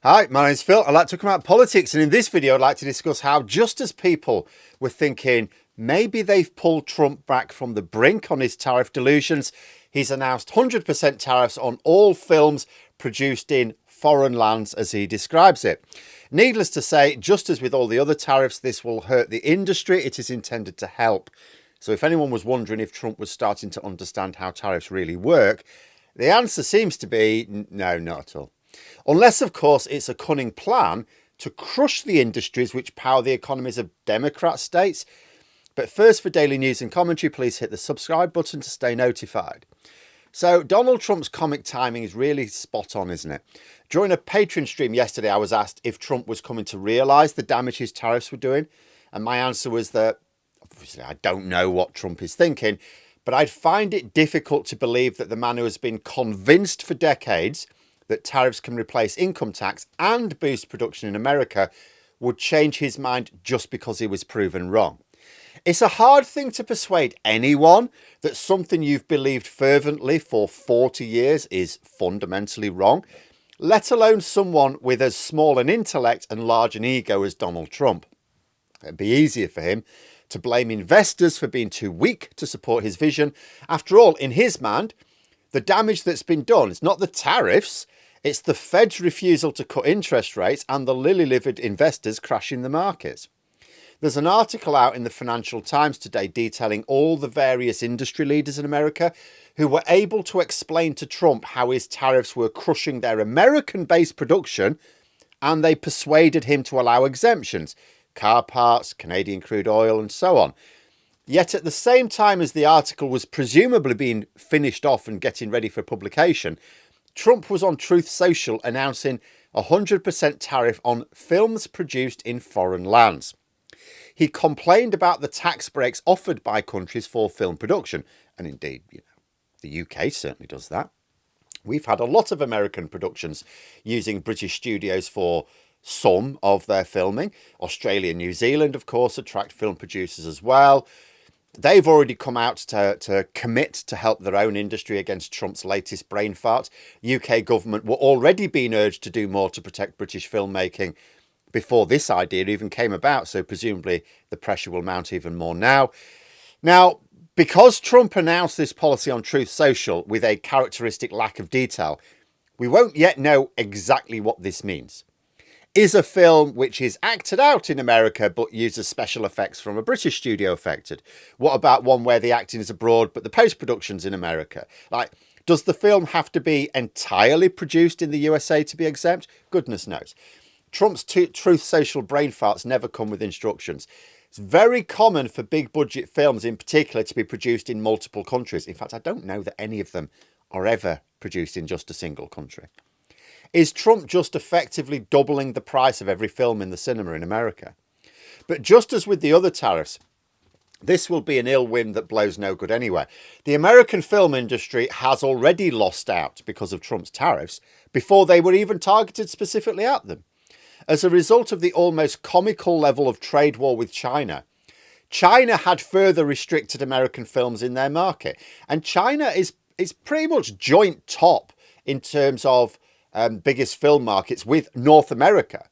Hi, my name's Phil. I'd like to talk about politics, and in this video I'd like to discuss how just as people were thinking maybe they've pulled Trump back from the brink on his tariff delusions, he's announced 100% tariffs on all films produced in foreign lands as he describes it. Needless to say, just as with all the other tariffs, this will hurt the industry it is intended to help. So if anyone was wondering if Trump was starting to understand how tariffs really work, the answer seems to be no, not at all. Unless, of course, it's a cunning plan to crush the industries which power the economies of Democrat states. But first, for daily news and commentary, please hit the subscribe button to stay notified. So Donald Trump's comic timing is really spot on, isn't it? During a Patreon stream yesterday, I was asked if Trump was coming to realise the damage his tariffs were doing. And my answer was that, obviously, I don't know what Trump is thinking, but I'd find it difficult to believe that the man who has been convinced for decades that tariffs can replace income tax and boost production in America would change his mind just because he was proven wrong. It's a hard thing to persuade anyone that something you've believed fervently for 40 years is fundamentally wrong, let alone someone with as small an intellect and large an ego as Donald Trump. It'd be easier for him to blame investors for being too weak to support his vision. After all, in his mind, the damage that's been done is not the tariffs, it's the Fed's refusal to cut interest rates and the lily-livered investors crashing the markets. There's an article out in the Financial Times today detailing all the various industry leaders in America who were able to explain to Trump how his tariffs were crushing their American-based production, and they persuaded him to allow exemptions, car parts, Canadian crude oil, and so on. Yet at the same time as the article was presumably being finished off and getting ready for publication, Trump was on Truth Social announcing a 100% tariff on films produced in foreign lands. He complained about the tax breaks offered by countries for film production, and indeed, the UK certainly does that. We've had a lot of American productions using British studios for some of their filming. Australia and New Zealand, of course, attract film producers as well. They've already come out to commit to help their own industry against Trump's latest brain fart. UK government were already being urged to do more to protect British filmmaking before this idea even came about, so presumably the pressure will mount even more now. Now, because Trump announced this policy on Truth Social with a characteristic lack of detail, we won't yet know exactly what this means. Is a film which is acted out in America but uses special effects from a British studio affected? What about one where the acting is abroad but the post-production's in America? Does the film have to be entirely produced in the USA to be exempt? Goodness knows. Trump's Truth Social brain farts never come with instructions. It's very common for big budget films in particular to be produced in multiple countries. In fact, I don't know that any of them are ever produced in just a single country. Is Trump just effectively doubling the price of every film in the cinema in America? But just as with the other tariffs, this will be an ill wind that blows no good anywhere. The American film industry has already lost out because of Trump's tariffs before they were even targeted specifically at them. As a result of the almost comical level of trade war with China, China had further restricted American films in their market. And China is pretty much joint top in terms of biggest film markets with North America.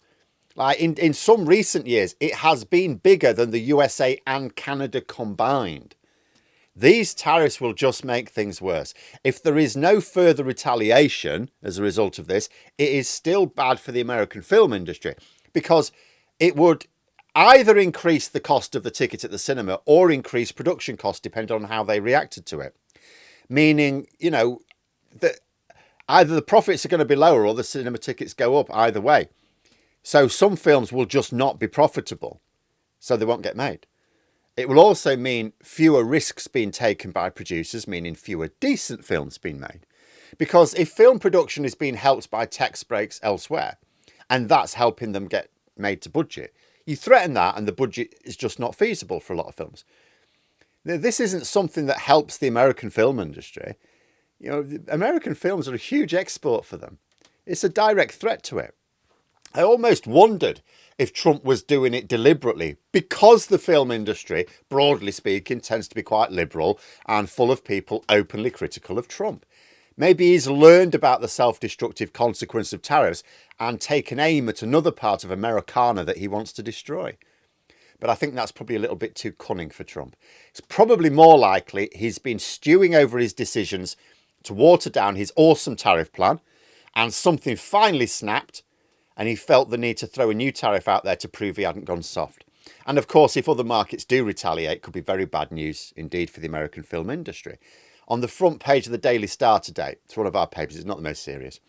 In some recent years, it has been bigger than the USA and Canada combined. These tariffs will just make things worse. If there is no further retaliation as a result of this, it is still bad for the American film industry because it would either increase the cost of the ticket at the cinema or increase production costs depending on how they reacted to it. Meaning, that either the profits are going to be lower or the cinema tickets go up either way. So some films will just not be profitable, so they won't get made. It will also mean fewer risks being taken by producers, meaning fewer decent films being made. Because if film production is being helped by tax breaks elsewhere, and that's helping them get made to budget, you threaten that and the budget is just not feasible for a lot of films. This isn't something that helps the American film industry. American films are a huge export for them. It's a direct threat to it. I almost wondered if Trump was doing it deliberately because the film industry, broadly speaking, tends to be quite liberal and full of people openly critical of Trump. Maybe he's learned about the self-destructive consequence of tariffs and taken aim at another part of Americana that he wants to destroy. But I think that's probably a little bit too cunning for Trump. It's probably more likely he's been stewing over his decisions to water down his awesome tariff plan, and something finally snapped and he felt the need to throw a new tariff out there to prove he hadn't gone soft. And of course, if other markets do retaliate, it could be very bad news indeed for the American film industry. On the front page of the Daily Star today, it's one of our papers, it's not the most serious,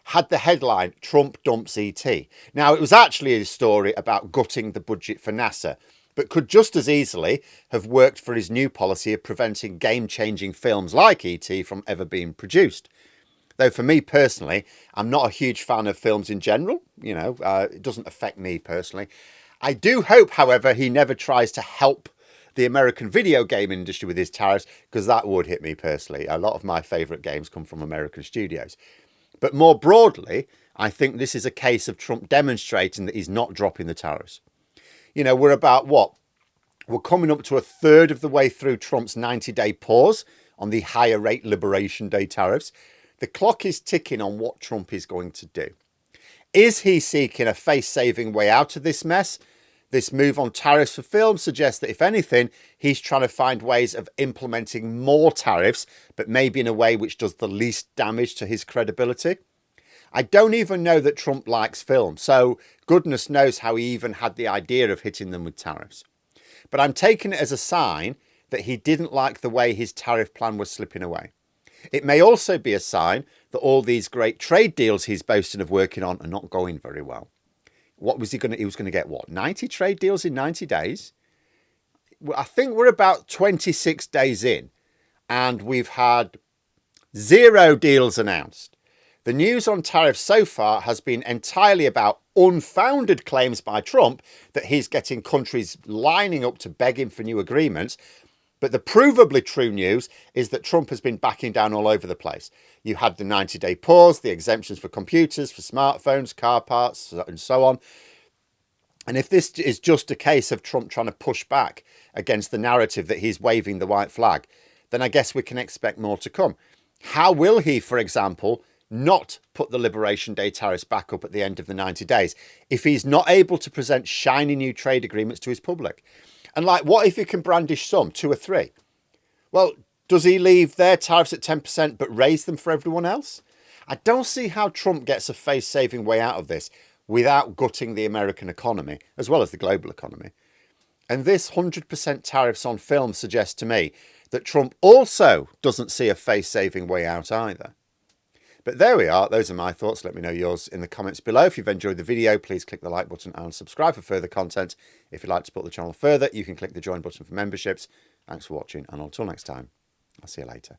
had the headline, Trump dumps ET. Now, it was actually a story about gutting the budget for NASA, but could just as easily have worked for his new policy of preventing game-changing films like ET from ever being produced. Though for me personally, I'm not a huge fan of films in general. It doesn't affect me personally. I do hope, however, he never tries to help the American video game industry with his tariffs, because that would hit me personally. A lot of my favourite games come from American studios. But more broadly, I think this is a case of Trump demonstrating that he's not dropping the tariffs. We're about what? We're coming up to a third of the way through Trump's 90-day pause on the higher rate Liberation Day tariffs. The clock is ticking on what Trump is going to do. Is he seeking a face-saving way out of this mess? This move on tariffs for film suggests that, if anything, he's trying to find ways of implementing more tariffs, but maybe in a way which does the least damage to his credibility. I don't even know that Trump likes film, so goodness knows how he even had the idea of hitting them with tariffs. But I'm taking it as a sign that he didn't like the way his tariff plan was slipping away. It may also be a sign that all these great trade deals he's boasting of working on are not going very well. What was he going to... He was going to get, what, 90 trade deals in 90 days? Well, I think we're about 26 days in, and we've had 0 deals announced. The news on tariffs so far has been entirely about unfounded claims by Trump that he's getting countries lining up to beg him for new agreements. But the provably true news is that Trump has been backing down all over the place. You had the 90-day pause, the exemptions for computers, for smartphones, car parts, and so on. And if this is just a case of Trump trying to push back against the narrative that he's waving the white flag, then I guess we can expect more to come. How will he, for example, not put the Liberation Day tariffs back up at the end of the 90 days if he's not able to present shiny new trade agreements to his public? And what if he can brandish some, 2 or 3? Well, does he leave their tariffs at 10% but raise them for everyone else? I don't see how Trump gets a face-saving way out of this without gutting the American economy, as well as the global economy. And this 100% tariffs on film suggests to me that Trump also doesn't see a face-saving way out either. But there we are. Those are my thoughts. Let me know yours in the comments below. If you've enjoyed the video, please click the like button and subscribe for further content. If you'd like to support the channel further, you can click the join button for memberships. Thanks for watching, and until next time, I'll see you later.